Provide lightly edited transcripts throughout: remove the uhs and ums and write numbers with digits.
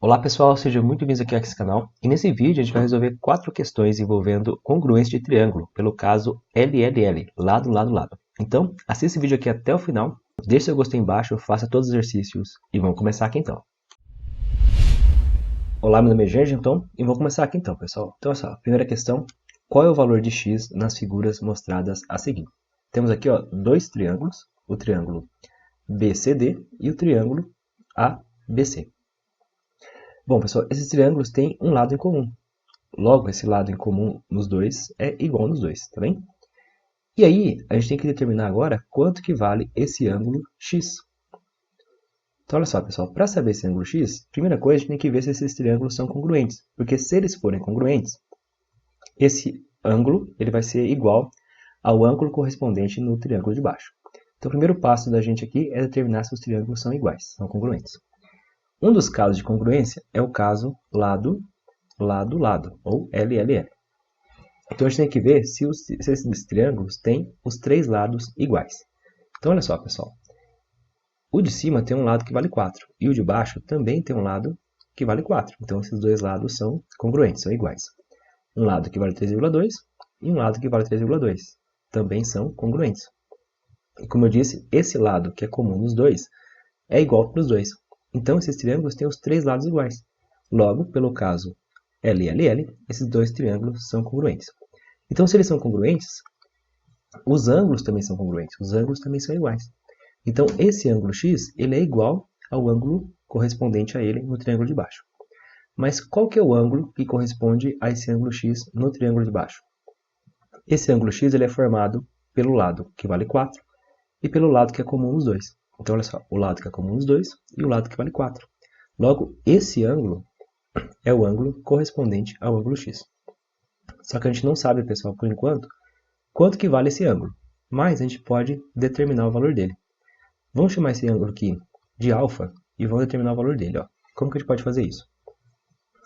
Olá pessoal, sejam muito bem-vindos aqui a esse canal. E nesse vídeo a gente vai resolver 4 questões envolvendo congruência de triângulo, pelo caso LLL, lado, lado, lado. Então, assista esse vídeo aqui até o final, deixe seu gostei embaixo, faça todos os exercícios e vamos começar aqui então. Olá, meu nome é Gergenton e vamos começar aqui então, pessoal. Então, olha só, primeira questão, qual é o valor de x nas figuras mostradas a seguir? Temos aqui dois triângulos, o triângulo BCD e o triângulo ABC. Bom, pessoal, esses triângulos têm um lado em comum. Logo, esse lado em comum nos dois é igual nos dois, tá bem? E aí, a gente tem que determinar agora quanto que vale esse ângulo x. Então, olha só, pessoal, para saber esse ângulo x, primeira coisa, a gente tem que ver se esses triângulos são congruentes. Porque se eles forem congruentes, esse ângulo ele vai ser igual ao ângulo correspondente no triângulo de baixo. Então, o primeiro passo da gente aqui é determinar se os triângulos são iguais, são congruentes. Um dos casos de congruência é o caso lado, lado, lado, ou LLL. Então a gente tem que ver se esses triângulos têm os três lados iguais. Então olha só, pessoal. O de cima tem um lado que vale 4 e o de baixo também tem um lado que vale 4. Então esses dois lados são congruentes, são iguais. Um lado que vale 3,2 e um lado que vale 3,2 também são congruentes. E como eu disse, esse lado que é comum nos dois é igual para os dois. Então, esses triângulos têm os três lados iguais. Logo, pelo caso LLL, esses dois triângulos são congruentes. Então, se eles são congruentes, os ângulos também são congruentes. Os ângulos também são iguais. Então, esse ângulo x ele é igual ao ângulo correspondente a ele no triângulo de baixo. Mas qual que é o ângulo que corresponde a esse ângulo x no triângulo de baixo? Esse ângulo x ele é formado pelo lado que vale 4 e pelo lado que é comum nos dois. Então, olha só, o lado que é comum nos dois e o lado que vale 4. Logo, esse ângulo é o ângulo correspondente ao ângulo x. Só que a gente não sabe, pessoal, por enquanto, quanto que vale esse ângulo. Mas a gente pode determinar o valor dele. Vamos chamar esse ângulo aqui de alfa e vamos determinar o valor dele. Como que a gente pode fazer isso?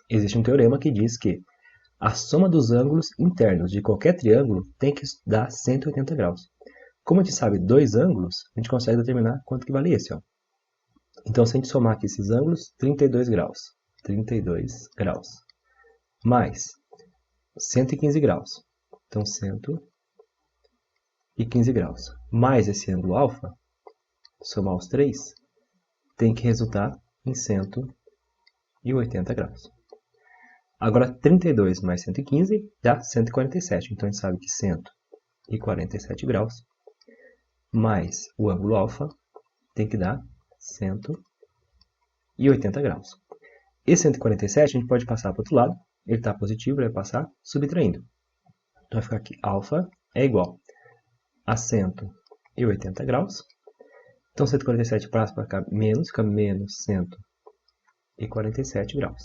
Existe um teorema que diz que a soma dos ângulos internos de qualquer triângulo tem que dar 180 graus. Como a gente sabe dois ângulos, a gente consegue determinar quanto que vale esse. Então, se a gente somar aqui esses ângulos, 32 graus. 32 graus. Mais 115 graus. Então, 115 graus. Mais esse ângulo alfa, somar os três, tem que resultar em 180 graus. Agora, 32 mais 115 dá 147. Então, a gente sabe que 147 graus mais o ângulo alfa tem que dar 180 graus. Esse 147 a gente pode passar para o outro lado. Ele está positivo, ele vai passar subtraindo. Então vai ficar aqui, alfa é igual a 180 graus. Então 147 passa para cá, fica menos 147 graus.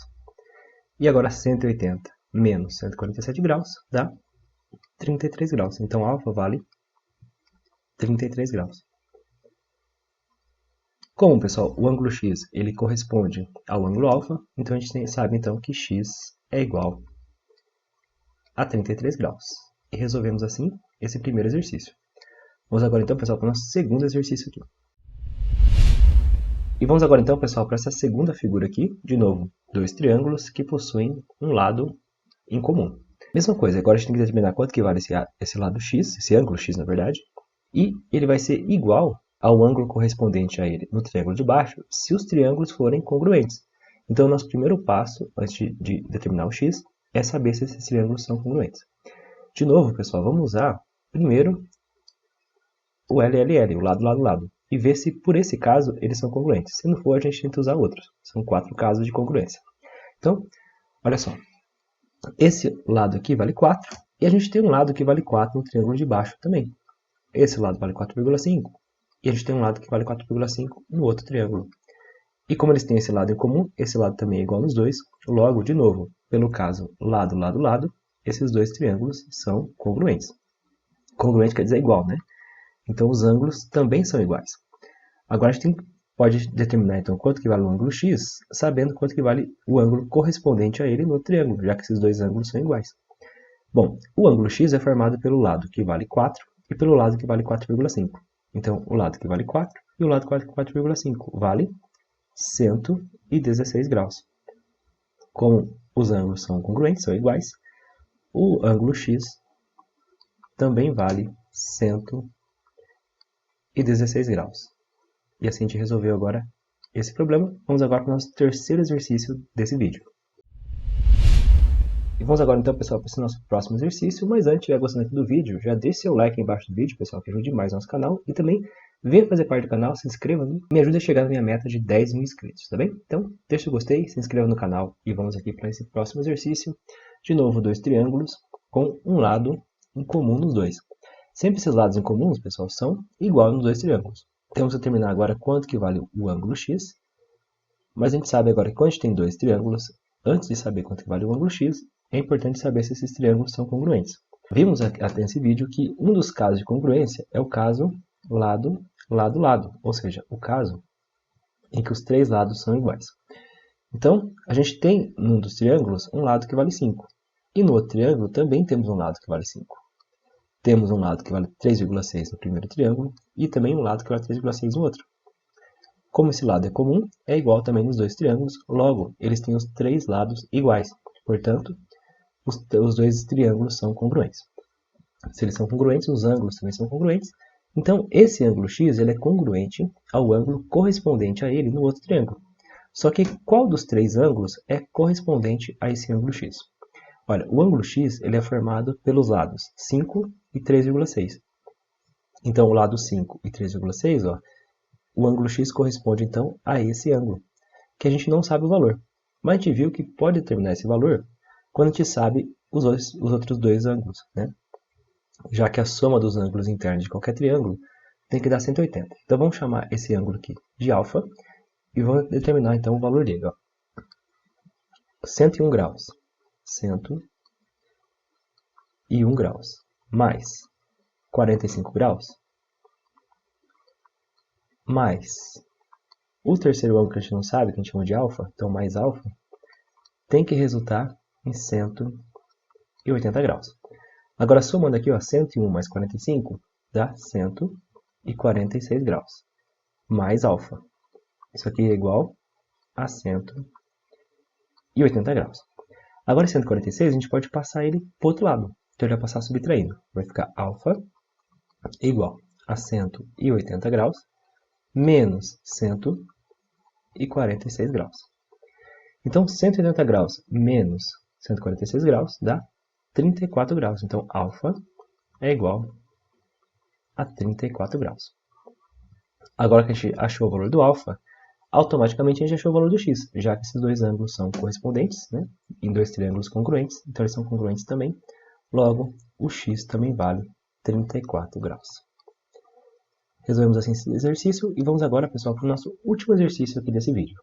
E agora 180 menos 147 graus dá 33 graus. Então alfa vale 33 graus. Como, pessoal, o ângulo x ele corresponde ao ângulo alfa, então a gente sabe então que x é igual a 33 graus. E resolvemos assim esse primeiro exercício. Vamos agora então, pessoal, para o nosso segundo exercício aqui. E vamos agora então, pessoal, para essa segunda figura aqui, de novo, dois triângulos que possuem um lado em comum. Mesma coisa, agora a gente tem que determinar quanto que vale esse lado x, esse ângulo x na verdade, e ele vai ser igual ao ângulo correspondente a ele no triângulo de baixo, se os triângulos forem congruentes. Então, o nosso primeiro passo, antes de determinar o x, é saber se esses triângulos são congruentes. De novo, pessoal, vamos usar primeiro o LLL, o lado, lado, lado, e ver se por esse caso eles são congruentes. Se não for, a gente tenta usar outros. São 4 casos de congruência. Então, olha só. Esse lado aqui vale 4, e a gente tem um lado que vale 4 no triângulo de baixo também. Esse lado vale 4,5, e a gente tem um lado que vale 4,5 no outro triângulo. E como eles têm esse lado em comum, esse lado também é igual nos dois. Logo, de novo, pelo caso lado, lado, lado, esses dois triângulos são congruentes. Congruente quer dizer igual, né? Então, os ângulos também são iguais. Agora, a gente pode determinar então quanto que vale o ângulo x, sabendo quanto que vale o ângulo correspondente a ele no triângulo, já que esses dois ângulos são iguais. Bom, o ângulo x é formado pelo lado que vale 4 e pelo lado que vale 4,5. Então, o lado que vale 4 e o lado que vale 4,5 vale 116 graus. Como os ângulos são congruentes, são iguais, o ângulo x também vale 116 graus. E assim a gente resolveu agora esse problema. Vamos agora para o nosso terceiro exercício desse vídeo. E vamos agora então, pessoal, para esse nosso próximo exercício. Mas antes, se estiver gostando aqui do vídeo, já deixe seu like aí embaixo do vídeo, pessoal, que ajude demais o nosso canal. E também venha fazer parte do canal, se inscreva e me ajude a chegar na minha meta de 10 mil inscritos, tá bem? Então, deixe o gostei, se inscreva no canal e vamos aqui para esse próximo exercício. De novo, dois triângulos com um lado em comum nos dois. Sempre esses lados em comuns, pessoal, são iguais nos dois triângulos. Temos que determinar agora quanto que vale o ângulo x. Mas a gente sabe agora que quando a gente tem dois triângulos, antes de saber quanto que vale o ângulo x, é importante saber se esses triângulos são congruentes. Vimos até nesse vídeo que um dos casos de congruência é o caso lado, lado, lado. Ou seja, o caso em que os três lados são iguais. Então, a gente tem num dos triângulos um lado que vale 5. E no outro triângulo também temos um lado que vale 5. Temos um lado que vale 3,6 no primeiro triângulo e também um lado que vale 3,6 no outro. Como esse lado é comum, é igual também nos dois triângulos, logo, eles têm os três lados iguais. Portanto, os dois triângulos são congruentes. Se eles são congruentes, os ângulos também são congruentes. Então, esse ângulo x ele é congruente ao ângulo correspondente a ele no outro triângulo. Só que qual dos três ângulos é correspondente a esse ângulo x? Olha, o ângulo x ele é formado pelos lados 5 e 3,6. Então, o lado 5 e 3,6, o ângulo x corresponde então a esse ângulo, que a gente não sabe o valor. Mas a gente viu que pode determinar esse valor quando a gente sabe os outros dois ângulos, né? Já que a soma dos ângulos internos de qualquer triângulo tem que dar 180. Então vamos chamar esse ângulo aqui de alfa e vamos determinar então o valor dele. 101 graus. 101 graus. Mais 45 graus. Mais o terceiro ângulo que a gente não sabe, que a gente chama de alfa, então mais alfa, tem que resultar em 180 graus. Agora, somando aqui, 101 mais 45 dá 146 graus. Mais alfa. Isso aqui é igual a 180 graus. Agora, 146, a gente pode passar ele para o outro lado. Então, ele vai passar subtraindo. Vai ficar alfa igual a 180 graus menos 146 graus. Então, 180 graus menos 146 graus dá 34 graus. Então, alfa é igual a 34 graus. Agora que a gente achou o valor do alfa, automaticamente a gente achou o valor do x, já que esses dois ângulos são correspondentes, né? Em dois triângulos congruentes, então eles são congruentes também. Logo, o x também vale 34 graus. Resolvemos assim esse exercício e vamos agora, pessoal, para o nosso último exercício aqui desse vídeo.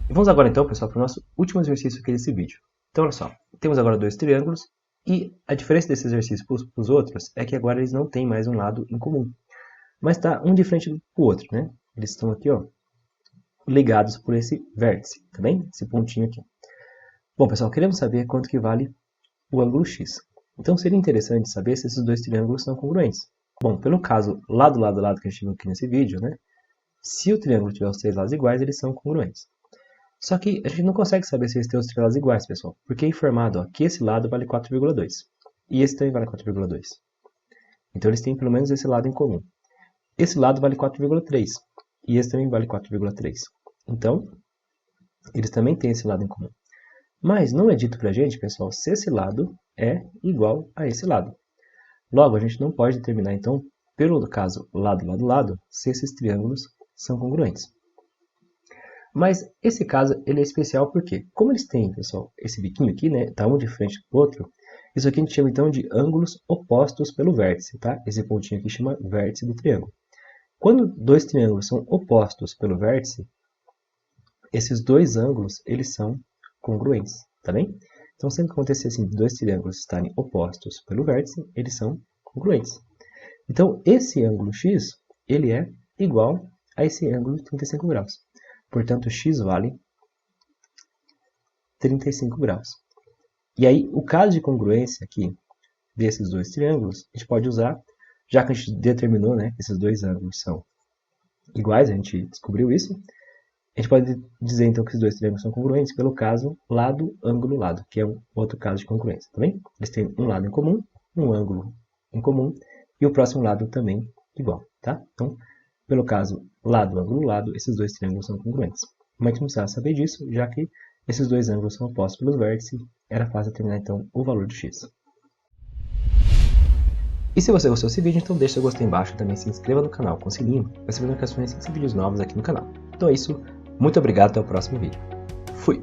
E vamos agora, então, pessoal, para o nosso último exercício aqui desse vídeo. Então, olha só, temos agora dois triângulos e a diferença desse exercício para os outros é que agora eles não têm mais um lado em comum. Mas está um de frente para o outro, né? Eles estão aqui, ligados por esse vértice, tá bem? Esse pontinho aqui. Bom, pessoal, queremos saber quanto que vale o ângulo x. Então, seria interessante saber se esses dois triângulos são congruentes. Bom, pelo caso lado, lado, lado que a gente viu aqui nesse vídeo, né? Se o triângulo tiver os três lados iguais, eles são congruentes. Só que a gente não consegue saber se eles têm os três lados iguais, pessoal. Porque é informado que esse lado vale 4,2. E esse também vale 4,2. Então, eles têm pelo menos esse lado em comum. Esse lado vale 4,3. E esse também vale 4,3. Então, eles também têm esse lado em comum. Mas não é dito para a gente, pessoal, se esse lado é igual a esse lado. Logo, a gente não pode determinar, então, pelo caso lado, lado, lado, se esses triângulos são congruentes. Mas esse caso ele é especial porque, como eles têm, pessoal, esse biquinho aqui, né, tá um de frente para o outro, isso aqui a gente chama então de ângulos opostos pelo vértice, tá? Esse pontinho aqui chama vértice do triângulo. Quando dois triângulos são opostos pelo vértice, esses dois ângulos, eles são congruentes, tá bem? Então, sempre que acontecer assim, dois triângulos estarem opostos pelo vértice, eles são congruentes. Então, esse ângulo x, ele é igual a esse ângulo de 35 graus. Portanto, x vale 35 graus. E aí, o caso de congruência aqui desses dois triângulos, a gente pode usar, já que a gente determinou, né, que esses dois ângulos são iguais, a gente descobriu isso, A gente pode dizer então que os dois triângulos são congruentes pelo caso lado, ângulo, lado, que é um outro caso de congruência, tá bem? Eles têm um lado em comum, um ângulo em comum e o próximo lado também igual, tá? Então, pelo caso lado, ângulo, lado, esses dois triângulos são congruentes. Como é que a gente precisava saber disso? Já que esses dois ângulos são opostos pelos vértices, era fácil determinar então o valor de x. E se você gostou desse vídeo, então deixa seu gostei embaixo e também se inscreva no canal com o sininho para receber notificações de vídeos novos aqui no canal. Então é isso, muito obrigado, até o próximo vídeo. Fui!